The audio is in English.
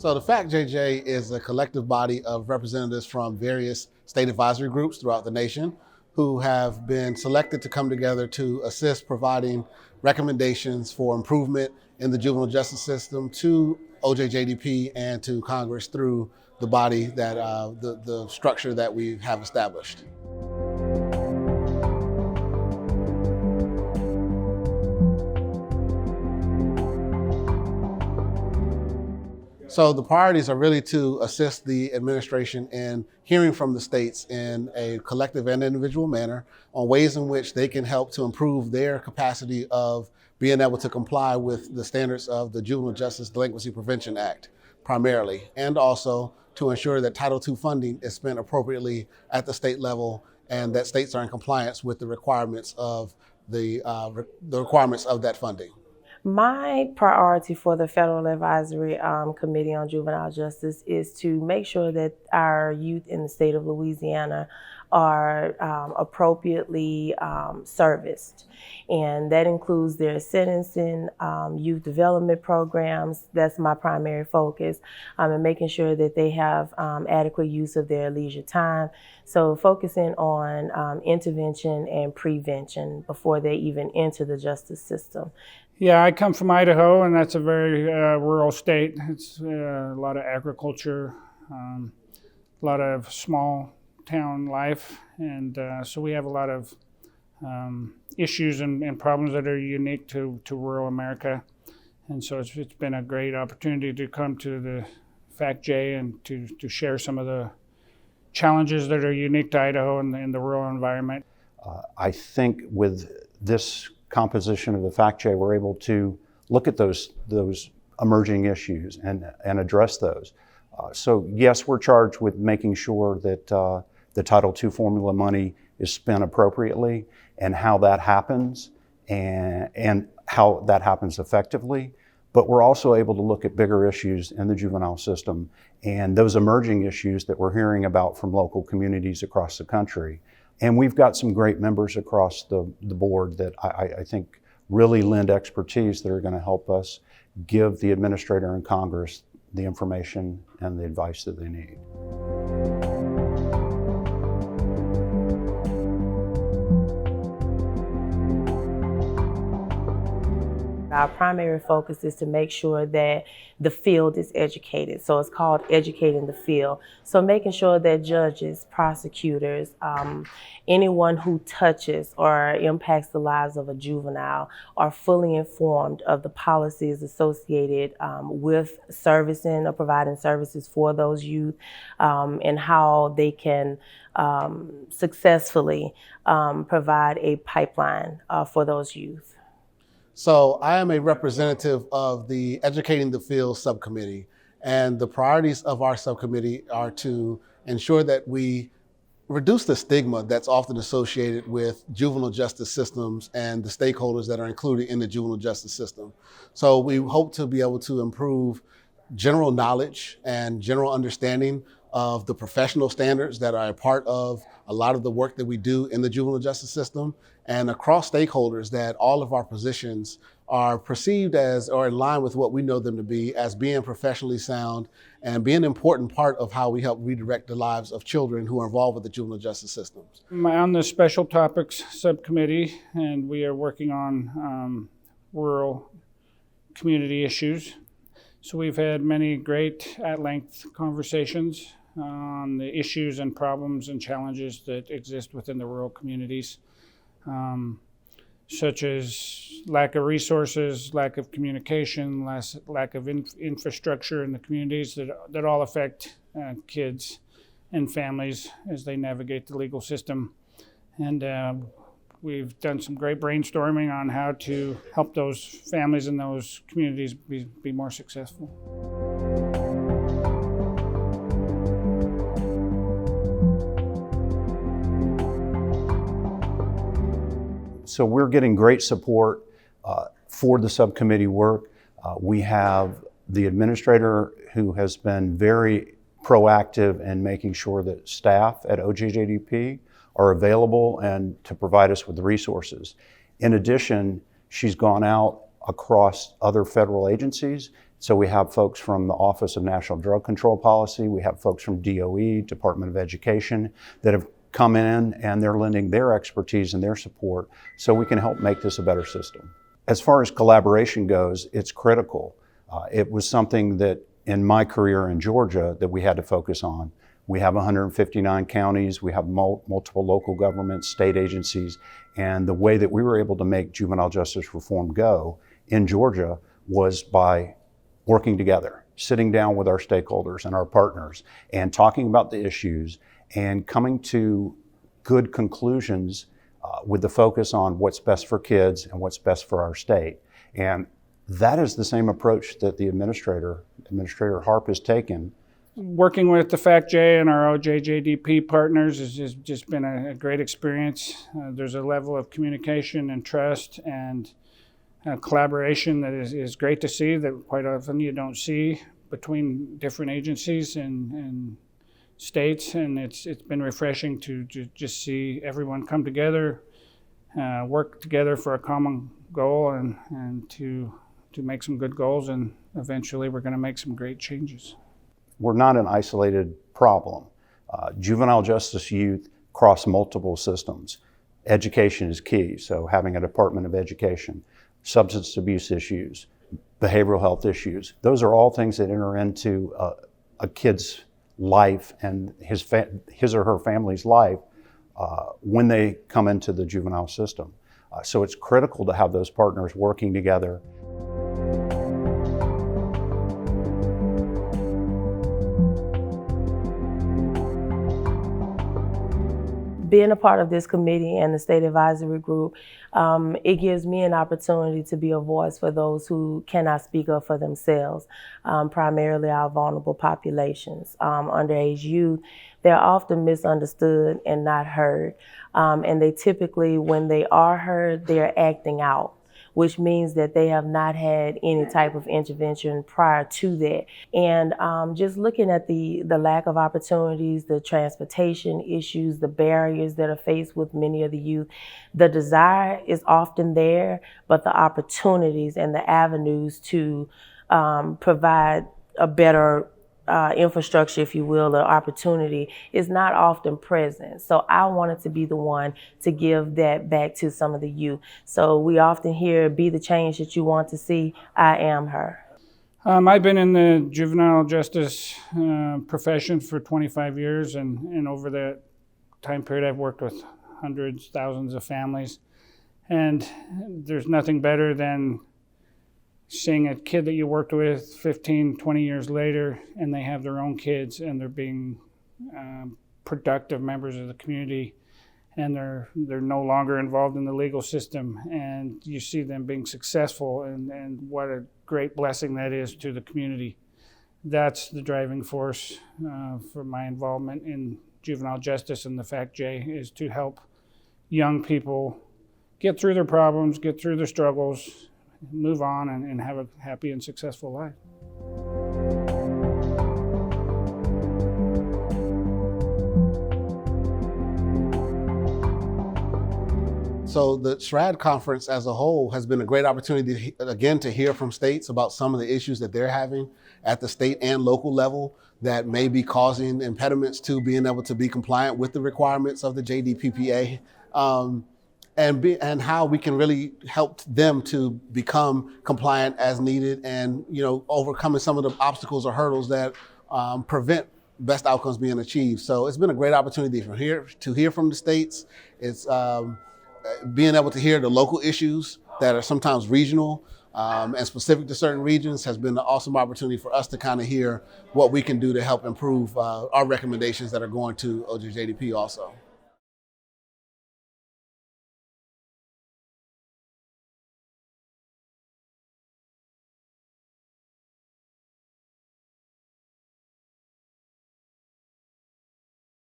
So the FACJJ is a collective body of representatives from various state advisory groups throughout the nation who have been selected to come together to assist providing recommendations for improvement in the juvenile justice system to OJJDP and to Congress through the body that the structure that we have established. So the priorities are really to assist the administration in hearing from the states in a collective and individual manner on ways in which they can help to improve their capacity of being able to comply with the standards of the Juvenile Justice Delinquency Prevention Act primarily, and also to ensure that Title II funding is spent appropriately at the state level and that states are in compliance with the requirements of the requirements of that funding. My priority for the Federal Advisory Committee on Juvenile Justice is to make sure that our youth in the state of Louisiana are appropriately serviced. And that includes their sentencing, youth development programs. That's my primary focus, and making sure that they have adequate use of their leisure time. So focusing on intervention and prevention before they even enter the justice system. Yeah, I come from Idaho, and that's a very rural state. It's a lot of agriculture, a lot of small town life, and so we have a lot of issues and problems that are unique to rural America. And so it's been a great opportunity to come to the FACJ and to share some of the challenges that are unique to Idaho in the rural environment. I think with this composition of the FACJ, we're able to look at those emerging issues and address those. So yes, we're charged with making sure that the Title II formula money is spent appropriately and how that happens and how that happens effectively. But we're also able to look at bigger issues in the juvenile system and those emerging issues that we're hearing about from local communities across the country. And we've got some great members across the board that I think really lend expertise that are going to help us give the administrator and Congress the information and the advice that they need. Our primary focus is to make sure that the field is educated. So it's called educating the field. So making sure that judges, prosecutors, anyone who touches or impacts the lives of a juvenile are fully informed of the policies associated with servicing or providing services for those youth, and how they can successfully provide a pipeline for those youth. So I am a representative of the Educating the Field Subcommittee, and the priorities of our subcommittee are to ensure that we reduce the stigma that's often associated with juvenile justice systems and the stakeholders that are included in the juvenile justice system. So we hope to be able to improve general knowledge and general understanding of the professional standards that are a part of a lot of the work that we do in the juvenile justice system, and across stakeholders that all of our positions are perceived as or in line with what we know them to be as being professionally sound and being an important part of how we help redirect the lives of children who are involved with the juvenile justice systems. I'm on the Special Topics Subcommittee, and we are working on rural community issues. So we've had many great at-length conversations on the issues and problems and challenges that exist within the rural communities, such as lack of resources, lack of communication, lack of infrastructure in the communities that all affect kids and families as they navigate the legal system. And we've done some great brainstorming on how to help those families and those communities be more successful. So we're getting great support for the subcommittee work. We have the administrator who has been very proactive in making sure that staff at OJJDP are available and to provide us with the resources. In addition, she's gone out across other federal agencies So we have folks from the Office of National Drug Control Policy, we have folks from DOE, Department of Education, that have come in and they're lending their expertise and their support so we can help make this a better system. As far as collaboration goes, it's critical. It was something that in my career in Georgia that we had to focus on. We have 159 counties, we have multiple local governments, state agencies, and the way that we were able to make juvenile justice reform go in Georgia was by working together, sitting down with our stakeholders and our partners and talking about the issues and coming to good conclusions with the focus on what's best for kids and what's best for our state. And that is the same approach that the Administrator Harp has taken. Working with the FACJJ and our OJJDP partners has just been a great experience. There's a level of communication and trust and collaboration that is great to see, that quite often you don't see between different agencies and states, and it's been refreshing to just see everyone come together, work together for a common goal, and to make some good goals, and eventually we're going to make some great changes. We're not an isolated problem. Juvenile justice youth cross multiple systems. Education is key, so having a Department of Education, substance abuse issues, behavioral health issues, those are all things that enter into a kid's life and his or her family's life when they come into the juvenile system. So it's critical to have those partners working together. Being a part of this committee and the state advisory group, it gives me an opportunity to be a voice for those who cannot speak up for themselves, primarily our vulnerable populations. Underage youth, they're often misunderstood and not heard. And they typically, when they are heard, they're acting out, which means that they have not had any type of intervention prior to that. And just looking at the lack of opportunities, the transportation issues, the barriers that are faced with many of the youth, the desire is often there, but the opportunities and the avenues to provide a better infrastructure, if you will, or opportunity is not often present. So I wanted to be the one to give that back to some of the youth. So we often hear, be the change that you want to see. I am her. I've been in the juvenile justice profession for 25 years, and over that time period I've worked with hundreds, thousands of families. And there's nothing better than seeing a kid that you worked with 15, 20 years later, and they have their own kids, and they're being productive members of the community, and they're no longer involved in the legal system, and you see them being successful, and what a great blessing that is to the community. That's the driving force for my involvement in juvenile justice and the FACJJ, is to help young people get through their problems, get through their struggles, move on, and have a happy and successful life. So the SRAD conference as a whole has been a great opportunity, again, to hear from states about some of the issues that they're having at the state and local level that may be causing impediments to being able to be compliant with the requirements of the JDPPA. And how we can really help them to become compliant as needed, and overcoming some of the obstacles or hurdles that prevent best outcomes being achieved. So it's been a great opportunity to hear from the states. It's being able to hear the local issues that are sometimes regional and specific to certain regions has been an awesome opportunity for us to kind of hear what we can do to help improve our recommendations that are going to OJJDP also.